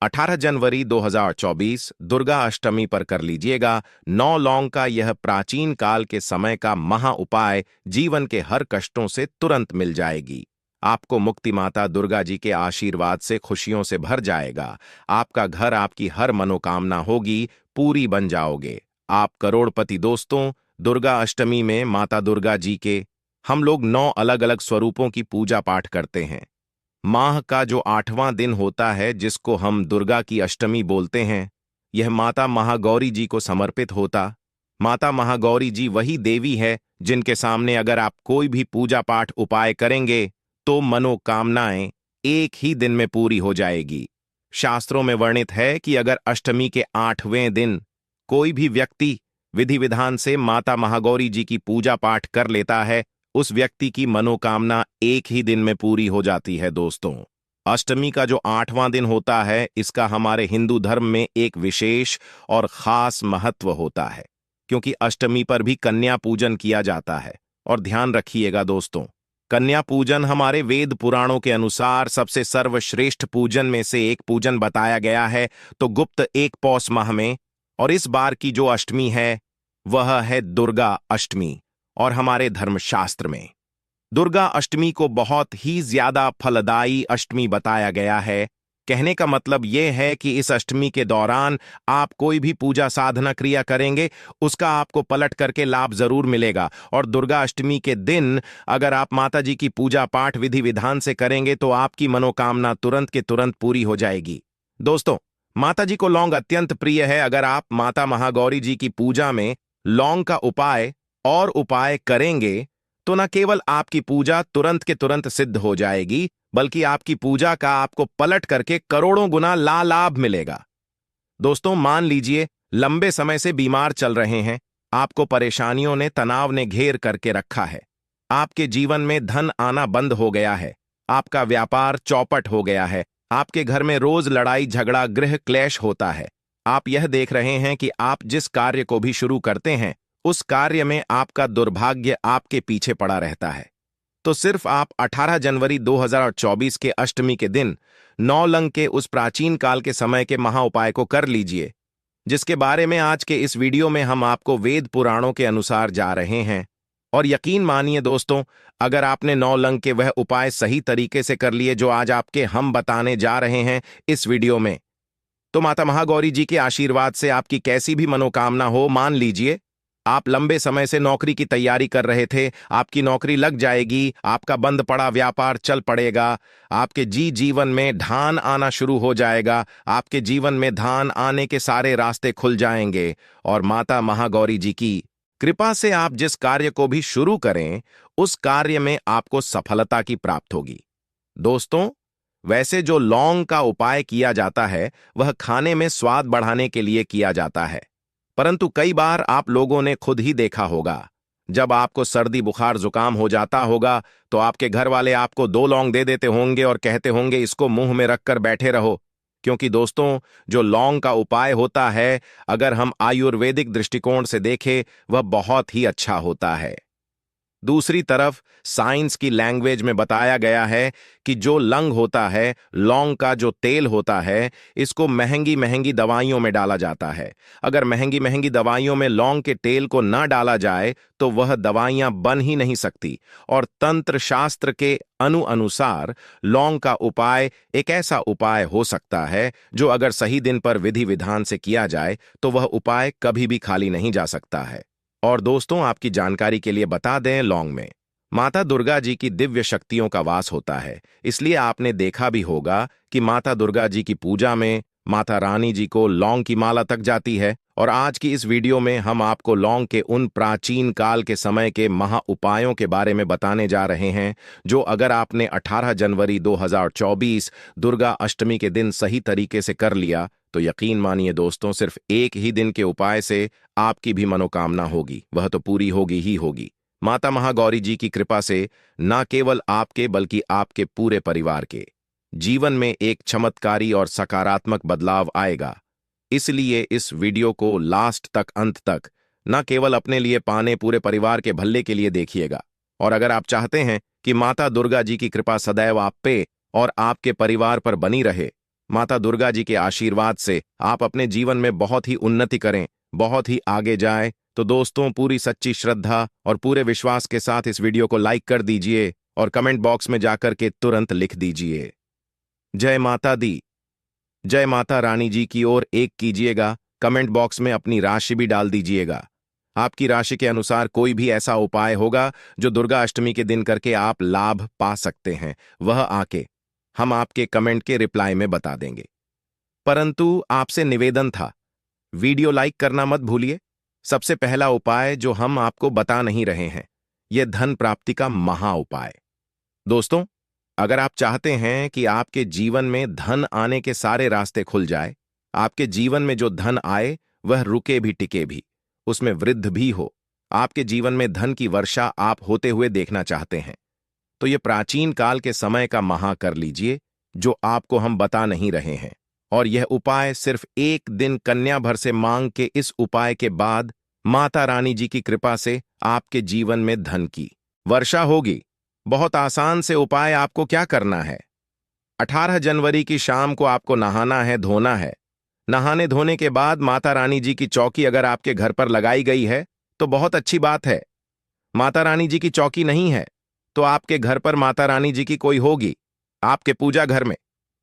18 जनवरी 2024 दुर्गा अष्टमी पर कर लीजिएगा 9 लौंग का यह प्राचीन काल के समय का महा उपाय जीवन के हर कष्टों से तुरंत मिल जाएगी। आपको मुक्ति माता दुर्गा जी के आशीर्वाद से खुशियों से भर जाएगा। आपका घर, आपकी हर मनोकामना होगी, पूरी बन जाओगे। आप करोड़पति। दोस्तों, दुर्गा अष्टमी में माता दुर्गा जी के हम लोग 9 अलग अलग स्वरूपों की पूजा पाठ करते हैं। माह का जो 8वां दिन होता है, जिसको हम दुर्गा की अष्टमी बोलते हैं, यह माता महागौरी जी को समर्पित होता। माता महागौरी जी वही देवी है जिनके सामने अगर आप कोई भी पूजा पाठ उपाय करेंगे तो मनोकामनाएं एक ही दिन में पूरी हो जाएगी। शास्त्रों में वर्णित है कि अगर अष्टमी के 8वें दिन कोई भी व्यक्ति विधि विधान से माता महागौरी जी की पूजा पाठ कर लेता है, उस व्यक्ति की मनोकामना एक ही दिन में पूरी हो जाती है। दोस्तों, अष्टमी का जो 8वां दिन होता है, इसका हमारे हिंदू धर्म में एक विशेष और खास महत्व होता है, क्योंकि अष्टमी पर भी कन्या पूजन किया जाता है। और ध्यान रखिएगा दोस्तों, कन्या पूजन हमारे वेद पुराणों के अनुसार सबसे सर्वश्रेष्ठ पूजन में से एक पूजन बताया गया है। तो गुप्त एक पौष माह में, और इस बार की जो अष्टमी है वह है दुर्गा अष्टमी। और हमारे धर्मशास्त्र में दुर्गा अष्टमी को बहुत ही ज्यादा फलदायी अष्टमी बताया गया है। कहने का मतलब यह है कि इस अष्टमी के दौरान आप कोई भी पूजा साधना क्रिया करेंगे, उसका आपको पलट करके लाभ जरूर मिलेगा। और दुर्गा अष्टमी के दिन अगर आप माता जी की पूजा पाठ विधि विधान से करेंगे तो आपकी मनोकामना तुरंत के तुरंत पूरी हो जाएगी। दोस्तों, माता जी को लौंग अत्यंत प्रिय है। अगर आप माता महागौरी जी की पूजा में लौंग का उपाय करेंगे तो न केवल आपकी पूजा तुरंत के तुरंत सिद्ध हो जाएगी, बल्कि आपकी पूजा का आपको पलट करके करोड़ों गुना लाभ मिलेगा। दोस्तों, मान लीजिए लंबे समय से बीमार चल रहे हैं, आपको परेशानियों ने, तनाव ने घेर करके रखा है, आपके जीवन में धन आना बंद हो गया है, आपका व्यापार चौपट हो गया है, आपके घर में रोज लड़ाई झगड़ा गृह क्लेश होता है। आप यह देख रहे हैं कि आप जिस कार्य को भी शुरू करते हैं उस कार्य में आपका दुर्भाग्य आपके पीछे पड़ा रहता है। तो सिर्फ आप 18 जनवरी 2024 के अष्टमी के दिन 9 लंग के उस प्राचीन काल के समय के महा उपाय को कर लीजिए, जिसके बारे में आज के इस वीडियो में हम आपको वेद पुराणों के अनुसार जा रहे हैं। और यकीन मानिए दोस्तों, अगर आपने 9 लंग के वह उपाय सही तरीके से कर लिए जो आज आपके हम बताने जा रहे हैं इस वीडियो में, तो माता महागौरी जी के आशीर्वाद से आपकी कैसी भी मनोकामना हो, मान लीजिए आप लंबे समय से नौकरी की तैयारी कर रहे थे, आपकी नौकरी लग जाएगी, आपका बंद पड़ा व्यापार चल पड़ेगा, आपके जीवन में धान आना शुरू हो जाएगा, आपके जीवन में धान आने के सारे रास्ते खुल जाएंगे। और माता महागौरी जी की कृपा से आप जिस कार्य को भी शुरू करें उस कार्य में आपको सफलता की प्राप्त होगी। दोस्तों, वैसे जो लौंग का उपाय किया जाता है वह खाने में स्वाद बढ़ाने के लिए किया जाता है, परंतु कई बार आप लोगों ने खुद ही देखा होगा, जब आपको सर्दी बुखार जुकाम हो जाता होगा तो आपके घर वाले आपको 2 लौंग दे देते होंगे और कहते होंगे इसको मुंह में रखकर बैठे रहो। क्योंकि दोस्तों, जो लौंग का उपाय होता है, अगर हम आयुर्वेदिक दृष्टिकोण से देखें, वह बहुत ही अच्छा होता है। दूसरी तरफ साइंस की लैंग्वेज में बताया गया है कि जो लंग होता है, लौंग का जो तेल होता है, इसको महंगी महंगी दवाइयों में डाला जाता है। अगर महंगी महंगी दवाइयों में लौंग के तेल को ना डाला जाए तो वह दवाइयां बन ही नहीं सकती। और तंत्र शास्त्र के अनुसार लौंग का उपाय एक ऐसा उपाय हो सकता है जो अगर सही दिन पर विधि विधान से किया जाए तो वह उपाय कभी भी खाली नहीं जा सकता है। और दोस्तों, आपकी जानकारी के लिए बता दें, लौंग में माता दुर्गा जी की दिव्य शक्तियों का वास होता है। इसलिए आपने देखा भी होगा कि माता दुर्गा जी की पूजा में माता रानी जी को लौंग की माला तक जाती है। और आज की इस वीडियो में हम आपको लौंग के उन प्राचीन काल के समय के महा उपायों के बारे में बताने जा रहे हैं, जो अगर आपने 18 जनवरी 2024 दुर्गा अष्टमी के दिन सही तरीके से कर लिया तो यकीन मानिए दोस्तों, सिर्फ एक ही दिन के उपाय से आपकी भी मनोकामना होगी, वह तो पूरी होगी ही होगी। माता महागौरी जी की कृपा से न केवल आपके बल्कि आपके पूरे परिवार के जीवन में एक चमत्कारी और सकारात्मक बदलाव आएगा। इसलिए इस वीडियो को लास्ट तक, अंत तक न केवल अपने लिए पाने, पूरे परिवार के भले के लिए देखिएगा। और अगर आप चाहते हैं कि माता दुर्गा जी की कृपा सदैव आप पे और आपके परिवार पर बनी रहे, माता दुर्गा जी के आशीर्वाद से आप अपने जीवन में बहुत ही उन्नति करें, बहुत ही आगे जाए। तो दोस्तों, पूरी सच्ची श्रद्धा और पूरे विश्वास के साथ इस वीडियो को लाइक कर दीजिए और कमेंट बॉक्स में जाकर के तुरंत लिख दीजिए जय माता दी। जय माता रानी जी की ओर एक कीजिएगा। कमेंट बॉक्स में अपनी राशि भी डाल दीजिएगा। आपकी राशि के अनुसार कोई भी ऐसा उपाय होगा जो दुर्गा अष्टमी के दिन करके आप लाभ पा सकते हैं, वह आके हम आपके कमेंट के रिप्लाई में बता देंगे। परंतु आपसे निवेदन था, वीडियो लाइक करना मत भूलिए। सबसे पहला उपाय जो हम आपको बता नहीं रहे हैं, यह धन प्राप्ति का महा उपाय। दोस्तों, अगर आप चाहते हैं कि आपके जीवन में धन आने के सारे रास्ते खुल जाए, आपके जीवन में जो धन आए वह रुके भी टिके भी, उसमें वृद्धि भी हो, आपके जीवन में धन की वर्षा आप होते हुए देखना चाहते हैं, तो ये प्राचीन काल के समय का महा कर लीजिए जो आपको हम बता नहीं रहे हैं। और यह उपाय सिर्फ एक दिन कन्या भर से मांग के इस उपाय के बाद माता रानी जी की कृपा से आपके जीवन में धन की वर्षा होगी। बहुत आसान से उपाय। आपको क्या करना है, 18 जनवरी की शाम को आपको नहाना है, धोना है। नहाने धोने के बाद माता रानी जी की चौकी अगर आपके घर पर लगाई गई है तो बहुत अच्छी बात है। माता रानी जी की चौकी नहीं है तो आपके घर पर माता रानी जी की कोई होगी, आपके पूजा घर में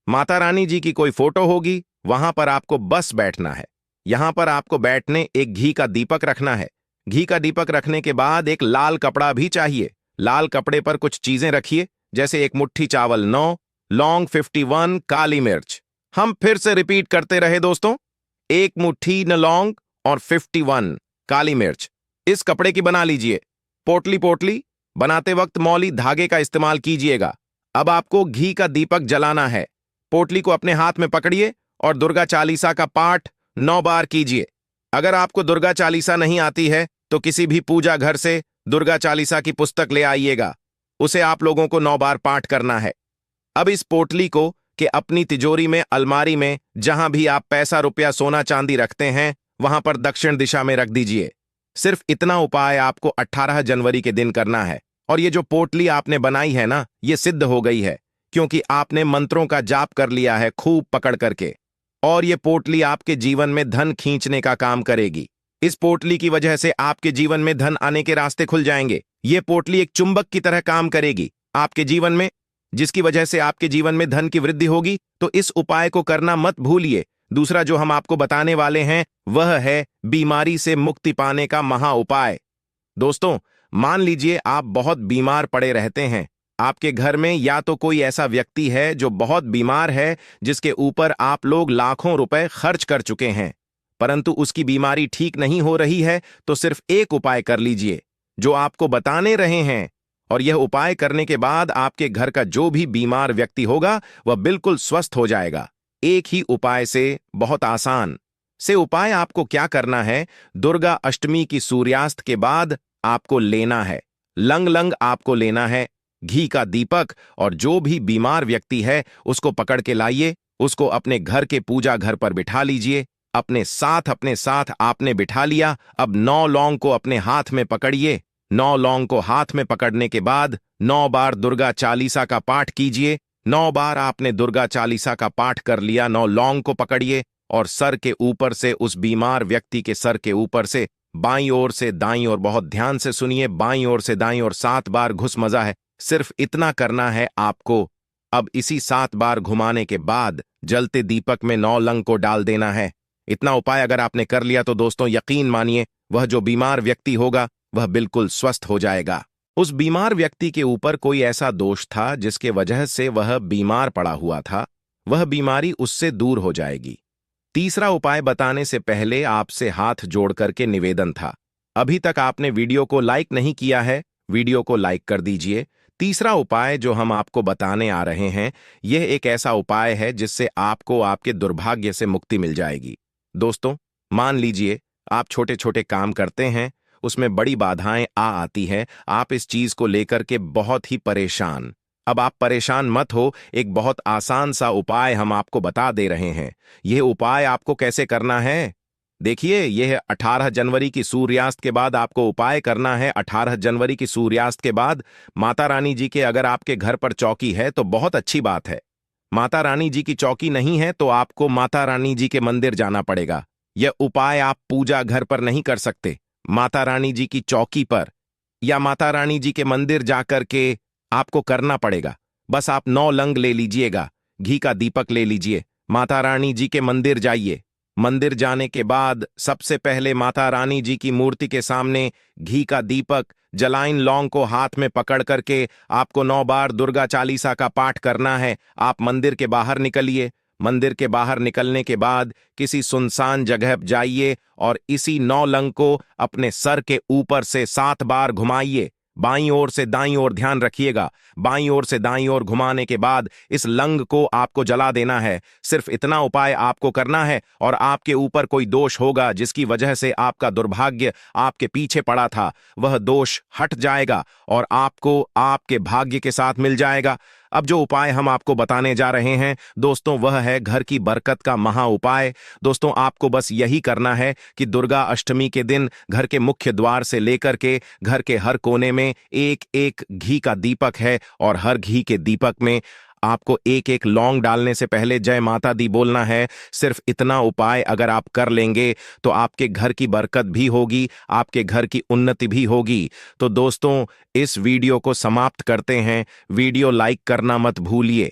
माता रानी जी की कोई फोटो होगी, वहां पर आपको बस बैठना है। यहां पर आपको बैठने एक घी का दीपक रखना है। घी का दीपक रखने के बाद एक लाल कपड़ा भी चाहिए। लाल कपड़े पर कुछ चीजें रखिए, जैसे एक मुट्ठी चावल 9, लौंग 51, काली मिर्च। हम फिर से रिपीट करते रहे दोस्तों, एक मुट्ठी न लौंग और 51 काली मिर्च। इस कपड़े की बना लीजिए। पोटली पोटली बनाते वक्त मौली धागे का इस्तेमाल कीजिएगा। अब आपको घी का दीपक जलाना है। पोटली को अपने हाथ में पकड़िए और दुर्गा चालीसा का पाठ 9 बार कीजिए। अगर आपको दुर्गा चालीसा नहीं आती है तो किसी भी पूजा घर से दुर्गा चालीसा की पुस्तक ले आइएगा, उसे आप लोगों को 9 बार पाठ करना है। अब इस पोटली को कि अपनी तिजोरी में, अलमारी में, जहां भी आप पैसा रुपया सोना चांदी रखते हैं वहां पर दक्षिण दिशा में रख दीजिए। सिर्फ इतना उपाय आपको 18 जनवरी के दिन करना है। और ये जो पोटली आपने बनाई है ना, ये सिद्ध हो गई है क्योंकि आपने मंत्रों का जाप कर लिया है खूब पकड़ करके। और ये पोटली आपके जीवन में धन खींचने का काम करेगी। इस पोटली की वजह से आपके जीवन में धन आने के रास्ते खुल जाएंगे। ये पोटली एक चुंबक की तरह काम करेगी आपके जीवन में, जिसकी वजह से आपके जीवन में धन की वृद्धि होगी। तो इस उपाय को करना मत भूलिए। दूसरा जो हम आपको बताने वाले हैं वह है बीमारी से मुक्ति पाने का महा उपाय। दोस्तों, मान लीजिए आप बहुत बीमार पड़े रहते हैं। आपके घर में या तो कोई ऐसा व्यक्ति है जो बहुत बीमार है, जिसके ऊपर आप लोग लाखों रुपए खर्च कर चुके हैं, परंतु उसकी बीमारी ठीक नहीं हो रही है, तो सिर्फ एक उपाय कर लीजिए जो आपको बताने रहे हैं। और यह उपाय करने के बाद आपके घर का जो भी बीमार व्यक्ति होगा वह बिल्कुल स्वस्थ हो जाएगा। एक ही उपाय से, बहुत आसान से उपाय। आपको क्या करना है, दुर्गा अष्टमी की सूर्यास्त के बाद आपको लेना है लंग लंग, आपको लेना है घी का दीपक, और जो भी बीमार व्यक्ति है उसको पकड़ के लाइए। उसको अपने घर के पूजा घर पर बिठा लीजिए। अपने साथ आपने बिठा लिया। अब 9 लौंग को अपने हाथ में पकड़िए। 9 लौंग को हाथ में पकड़ने के बाद 9 बार दुर्गा चालीसा का पाठ कीजिए। 9 बार आपने दुर्गा चालीसा का पाठ कर लिया। 9 लौंग को पकड़िए और सर के ऊपर से, उस बीमार व्यक्ति के सर के ऊपर से बाईं ओर से दाईं ओर, बहुत ध्यान से सुनिए, बाईं ओर से दाईं ओर 7 बार घुस मजा है। सिर्फ इतना करना है आपको। अब इसी 7 बार घुमाने के बाद जलते दीपक में 9 लंग को डाल देना है। इतना उपाय अगर आपने कर लिया तो दोस्तों यकीन मानिए, वह जो बीमार व्यक्ति होगा वह बिल्कुल स्वस्थ हो जाएगा। उस बीमार व्यक्ति के ऊपर कोई ऐसा दोष था जिसके वजह से वह बीमार पड़ा हुआ था, वह बीमारी उससे दूर हो जाएगी। तीसरा उपाय बताने से पहले आपसे हाथ जोड़ करके निवेदन था, अभी तक आपने वीडियो को लाइक नहीं किया है, वीडियो को लाइक कर दीजिए। तीसरा उपाय जो हम आपको बताने आ रहे हैं, यह एक ऐसा उपाय है जिससे आपको आपके दुर्भाग्य से मुक्ति मिल जाएगी। दोस्तों, मान लीजिए आप छोटे छोटे काम करते हैं, उसमें बड़ी बाधाएं आती है, आप इस चीज को लेकर के बहुत ही परेशान। अब आप परेशान मत हो, एक बहुत आसान सा उपाय हम आपको बता दे रहे हैं। यह उपाय आपको कैसे करना है, देखिए, यह 18 जनवरी की सूर्यास्त के बाद आपको उपाय करना है। 18 जनवरी की सूर्यास्त के बाद माता रानी जी के अगर आपके घर पर चौकी है तो बहुत अच्छी बात है। माता रानी जी की चौकी नहीं है तो आपको माता रानी जी के मंदिर जाना पड़ेगा। यह उपाय आप पूजा घर पर नहीं कर सकते, माता रानी जी की चौकी पर या माता रानी जी के मंदिर जाकर के आपको करना पड़ेगा। बस आप 9 लंग ले लीजिएगा, घी का दीपक ले लीजिए, माता रानी जी के मंदिर जाइए। मंदिर जाने के बाद सबसे पहले माता रानी जी की मूर्ति के सामने घी का दीपक जलाइन लौंग को हाथ में पकड़ करके आपको 9 बार दुर्गा चालीसा का पाठ करना है। आप मंदिर के बाहर निकलिए। मंदिर के बाहर निकलने के बाद किसी सुनसान जगह जाइए और इसी 9 लंग को अपने सर के ऊपर से 7 बार घुमाइए। बाईं ओर से दाईं ओर ध्यान रखिएगा। बाईं ओर से दाईं ओर घुमाने के बाद इस लंग को आपको जला देना है। सिर्फ इतना उपाय आपको करना है और आपके ऊपर कोई दोष होगा जिसकी वजह से आपका दुर्भाग्य आपके पीछे पड़ा था, वह दोष हट जाएगा और आपको आपके भाग्य के साथ मिल जाएगा। अब जो उपाय हम आपको बताने जा रहे हैं दोस्तों, वह है घर की बरकत का महा उपाय। दोस्तों, आपको बस यही करना है कि दुर्गा अष्टमी के दिन घर के मुख्य द्वार से लेकर के घर के हर कोने में एक एक घी का दीपक है और हर घी के दीपक में आपको एक एक लौंग डालने से पहले जय माता दी बोलना है। सिर्फ इतना उपाय अगर आप कर लेंगे तो आपके घर की बरकत भी होगी, आपके घर की उन्नति भी होगी। तो दोस्तों, इस वीडियो को समाप्त करते हैं। वीडियो लाइक करना मत भूलिए।